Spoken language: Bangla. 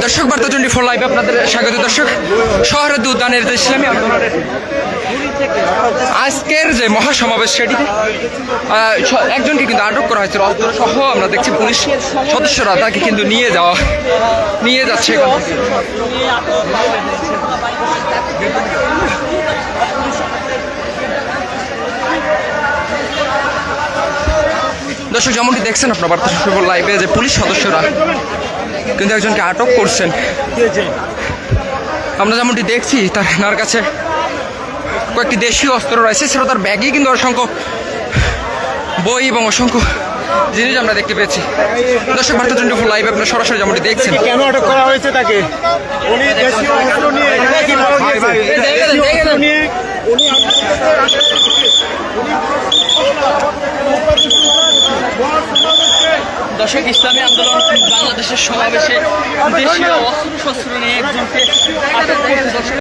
দর্শক বার্তা 24 লাইভে আপনাদের স্বাগত। দর্শক, শহরের উদ্যানের যে ইসলামী আন্দোলনের আজকের যে মহাসমাবেশ সেটিতে একজনকে কিন্তু আটক করা হয়েছিল অস্ত্র সহ। আমরা দেখছি পুলিশ সদস্যরা তাকে কিন্তু নিয়ে যাচ্ছে। দর্শক, যেমনটি দেখছেন আপনার বার্তা 24 লাইভে যে পুলিশ সদস্যরা কিন্তু একজনকে আটক করছেন। আমরা যেমনটি দেখছি তার কাছে কয়েকটি দেশীয় অস্ত্র রয়েছে, সেটা তার ব্যাগে কিন্তু অসংখ্য বই এবং অসংখ্য জিনিস আমরা দেখতে পেয়েছি। দর্শক, বার্তা 24 লাইভ আপনার সরাসরি যেমনটি দেখছেন। কেন আটক করা হয়েছে তাকে? উনি দেশীয় অস্ত্র নিয়ে দর্শক, ইসলামী আন্দোলন বাংলাদেশের সমাবেশে দেশীয় অস্ত্র শস্ত্র নিয়ে একজনকে আটক করেছে।